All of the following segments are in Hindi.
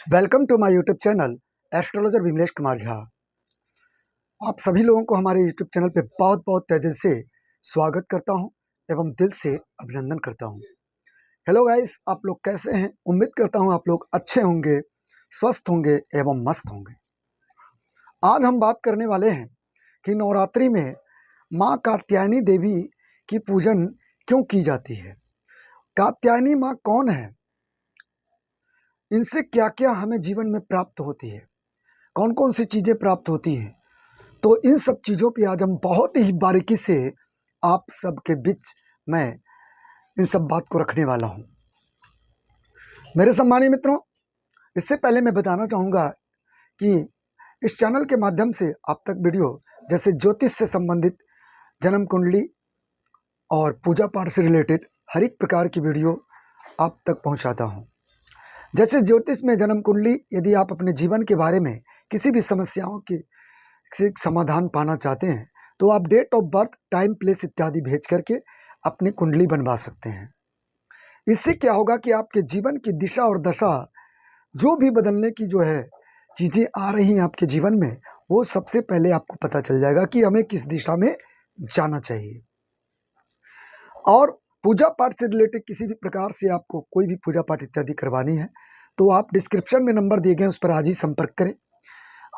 Welcome to my YouTube channel astrologer Vimlesh Kumar Jha. आप सभी लोगों को हमारे यूट्यूब चैनल पे बहुत बहुत तहे दिल से स्वागत करता हूं एवं दिल से अभिनंदन करता हूं। हेलो गाइस, आप लोग कैसे हैं? उम्मीद करता हूं आप लोग अच्छे होंगे, स्वस्थ होंगे एवं मस्त होंगे। आज हम बात करने वाले हैं कि नवरात्रि में माँ कात्यायनी देवी की पूजन क्यों की जाती है। कात्यायनी माँ कौन है, इनसे क्या क्या हमें जीवन में प्राप्त होती है, कौन कौन सी चीज़ें प्राप्त होती हैं, तो इन सब चीज़ों पे आज हम बहुत ही बारीकी से आप सबके बीच मैं इन सब बात को रखने वाला हूँ। मेरे सम्मानीय मित्रों, इससे पहले मैं बताना चाहूँगा कि इस चैनल के माध्यम से आप तक वीडियो जैसे ज्योतिष से संबंधित, जन्म कुंडली और पूजा पाठ से रिलेटेड हर एक प्रकार की वीडियो आप तक पहुँचाता हूँ। जैसे ज्योतिष में जन्म कुंडली, यदि आप अपने जीवन के बारे में किसी भी समस्याओं की से समाधान पाना चाहते हैं तो आप date of birth, time, place इत्यादि भेज करके अपनी कुंडली बनवा सकते हैं। इससे क्या होगा कि आपके जीवन की दिशा और दशा जो भी बदलने की जो है चीज़ें आ रही हैं आपके जीवन में, वो सबसे पहले आपको पता चल जाएगा कि हमें किस दिशा में जाना चाहिए। और पूजा पाठ से रिलेटेड किसी भी प्रकार से आपको कोई भी पूजा पाठ इत्यादि करवानी है तो आप डिस्क्रिप्शन में नंबर दिए गए उस पर आज ही संपर्क करें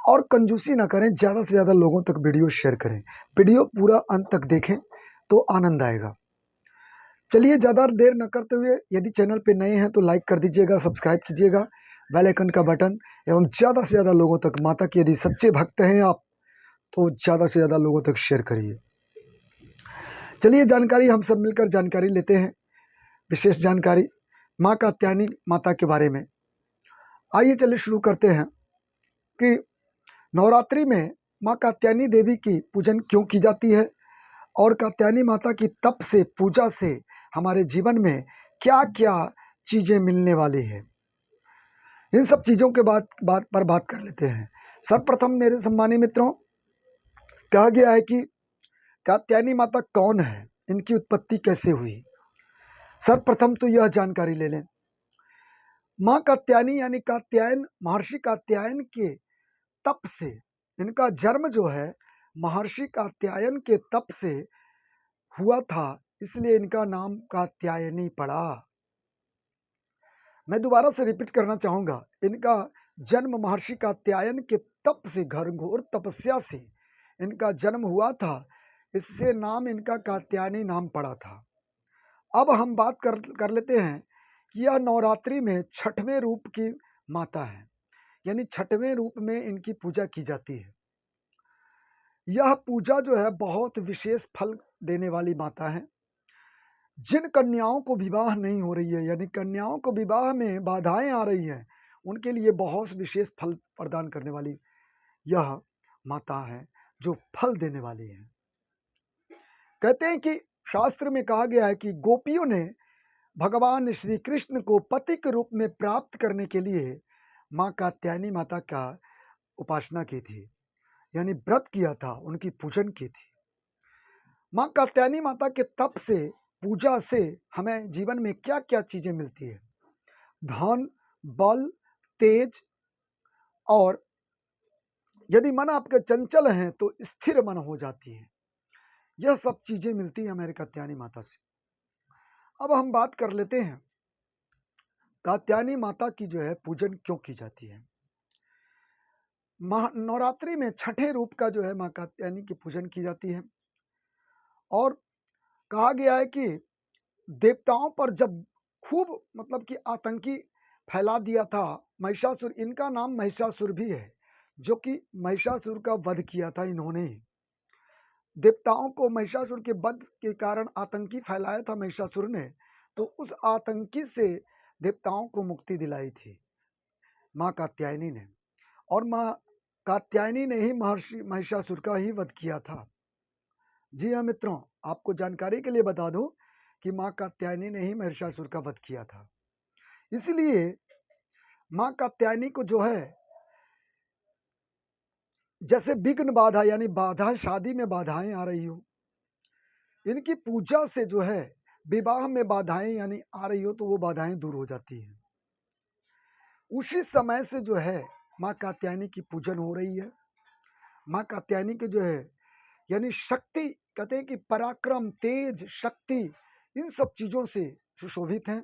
और कंजूसी ना करें, ज़्यादा से ज़्यादा लोगों तक वीडियो शेयर करें। वीडियो पूरा अंत तक देखें तो आनंद आएगा। चलिए ज़्यादा देर न करते हुए, यदि चैनल पे नए हैं तो लाइक कर दीजिएगा, सब्सक्राइब कीजिएगा, बेल आइकन का बटन, एवं ज़्यादा से ज़्यादा लोगों तक, माता के यदि सच्चे भक्त हैं आप तो ज़्यादा से ज़्यादा लोगों तक शेयर करिए। चलिए जानकारी हम सब मिलकर जानकारी लेते हैं, विशेष जानकारी माँ कात्यायनी माता के बारे में। आइए चलिए शुरू करते हैं कि नवरात्रि में माँ कात्यायनी देवी की पूजन क्यों की जाती है और कात्यायनी माता की तप से, पूजा से हमारे जीवन में क्या क्या चीज़ें मिलने वाली है। इन सब चीज़ों के बात पर बात कर लेते हैं। सर्वप्रथम मेरे सम्मानीय मित्रों, कहा गया है कि कात्यायनी माता कौन है, इनकी उत्पत्ति कैसे हुई। सर्वप्रथम तो यह जानकारी ले लें, माँ कात्यायनी यानी कात्यायन, महर्षि कात्यायन के तप से, इनका जन्म जो है महर्षि कात्यायन के तप से हुआ था, इसलिए इनका नाम कात्यायनी पड़ा। मैं दोबारा से रिपीट करना चाहूँगा, इनका जन्म महर्षि कात्यायन के तप से, घोर तपस्या से इनका जन्म हुआ था, इससे नाम इनका कात्यायनी नाम पड़ा था। अब हम बात कर लेते हैं कि यह नवरात्रि में छठवें रूप की माता है, यानी छठवें रूप में इनकी पूजा की जाती है। यह पूजा जो है बहुत विशेष फल देने वाली माता है। जिन कन्याओं को विवाह नहीं हो रही है, यानी कन्याओं को विवाह में बाधाएं आ रही हैं, उनके लिए बहुत विशेष फल प्रदान करने वाली यह माता है जो फल देने वाली है। कहते हैं कि शास्त्र में कहा गया है कि गोपियों ने भगवान श्री कृष्ण को पति के रूप में प्राप्त करने के लिए माँ कात्यायनी माता का उपासना की थी, यानी व्रत किया था, उनकी पूजन की थी। माँ कात्यायनी माता के तप से, पूजा से हमें जीवन में क्या क्या चीजें मिलती है। धन, बल, तेज, और यदि मन आपके चंचल हैं तो स्थिर मन हो जाती है। यह सब चीजें मिलती है हमारे कात्यायनी माता से। अब हम बात कर लेते हैं कात्यायनी माता की जो है पूजन क्यों की जाती है। नवरात्रि में छठे रूप का जो है माँ कात्यायनी की पूजन की जाती है। और कहा गया है कि देवताओं पर जब खूब मतलब कि आतंकी फैला दिया था महिषासुर, इनका नाम महिषासुर भी है, जो कि महिषासुर का वध किया था इन्होंने। देवताओं को महिषासुर के वध के कारण आतंकी फैलाया था महिषासुर ने, तो उस आतंकी से देवताओं को मुक्ति दिलाई थी माँ कात्यायनी ने, और माँ कात्यायनी ने ही महर्षि महिषासुर का ही वध किया था। जी हाँ मित्रों, आपको जानकारी के लिए बता दूं कि माँ कात्यायनी ने ही महिषासुर का वध किया था। इसलिए माँ कात्यायनी को जो है, जैसे विघ्न बाधा यानी बाधा, शादी में बाधाएं आ रही हो, इनकी पूजा से जो है विवाह में बाधाएं यानी आ रही हो तो वो बाधाएं दूर हो जाती हैं। उसी समय से जो है माँ कात्यायनी की पूजन हो रही है। माँ कात्यायनी के जो है यानी शक्ति, कहते हैं कि पराक्रम, तेज, शक्ति, इन सब चीजों से सुशोभित हैं।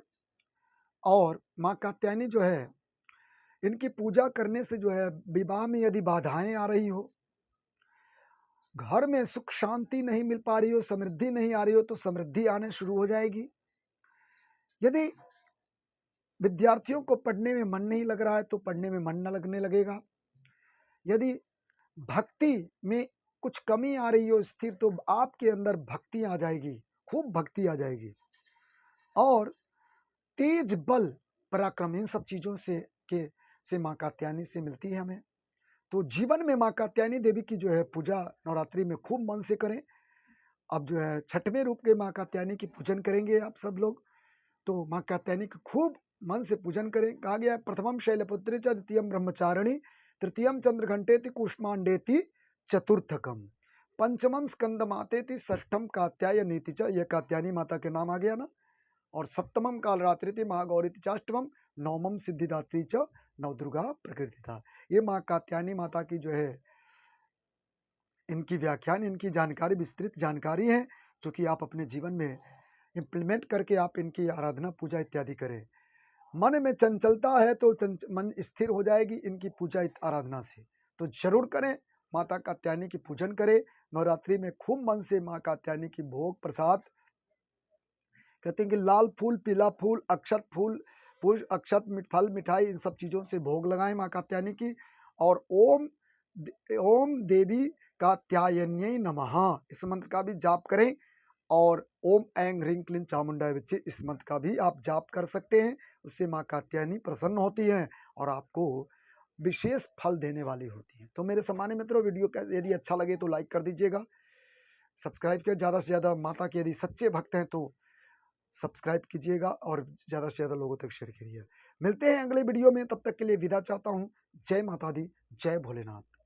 और माँ कात्यायनी जो है, इनकी पूजा करने से जो है विवाह में यदि बाधाएं आ रही हो, घर में सुख शांति नहीं मिल पा रही हो, समृद्धि नहीं आ रही हो, तो समृद्धि आने शुरू हो जाएगी। यदि विद्यार्थियों को पढ़ने में मन नहीं लग रहा है तो पढ़ने में मन न लगने लगेगा। यदि भक्ति में कुछ कमी आ रही हो स्थिर, तो आपके अंदर भक्ति आ जाएगी, खूब भक्ति आ जाएगी। और तेज, बल, पराक्रम, इन सब चीजों से माँ कात्यायनी से मिलती है हमें। तो जीवन में माँ कात्यायनी देवी की जो है पूजा नवरात्रि में खूब मन से करें। अब जो है छठवें रूप के माँ कात्यायनी की पूजन करेंगे आप सब लोग, तो माँ कात्यायनी की खूब मन से पूजन करें। कहा गया है प्रथमम शैलपुत्री च, द्वितीयम ब्रह्मचारिणी, तृतीयम चंद्रघंटेति, कूष्मांडेति, चतुर्थकम, पंचमम स्कंद मातेति, षष्ठम कात्यायनीति च। यह कात्यायनी माता के नाम आ गया ना। और सप्तमम कालरात्रि महागौरी चाष्टमम, नवमम सिद्धिदात्री च, नवदुर्गा प्रकृति था। ये माँ कात्यायनी माता की जो है इनकी व्याख्यान, इनकी जानकारी, विस्तृत जानकारी है, जो कि आप अपने जीवन में इम्प्लीमेंट करके आप इनकी आराधना, पूजा इत्यादि करें। मन में चंचलता है तो मन स्थिर हो जाएगी इनकी पूजा आराधना से। तो जरूर करें, माता कात्यायनी की पूजन करें। नवरात्रि में खूब मन से माँ कात्यायनी की भोग प्रसाद, कहते हैं कि लाल फूल, पीला फूल, अक्षत फूल, पुष्प, अक्षत, फल, मिठाई, इन सब चीजों से भोग लगाएं माँ कात्यायनी की। और ओम देवी कात्यायन्यै नमः, इस मंत्र का भी जाप करें। और ओम ऐं ह्रीं क्लीं चामुंडाय विच्चे, इस मंत्र का भी आप जाप कर सकते हैं। उससे माँ कात्यायनी प्रसन्न होती हैं और आपको विशेष फल देने वाली होती हैं। तो मेरे सम्मानित मित्रों, वीडियो का यदि अच्छा लगे तो लाइक कर दीजिएगा, सब्सक्राइब किया, ज़्यादा से ज़्यादा माता के यदि सच्चे भक्त हैं तो सब्सक्राइब कीजिएगा और ज़्यादा से ज़्यादा लोगों तक शेयर कीजिए। मिलते हैं अगले वीडियो में, तब तक के लिए विदा चाहता हूँ। जय माता दी, जय भोलेनाथ।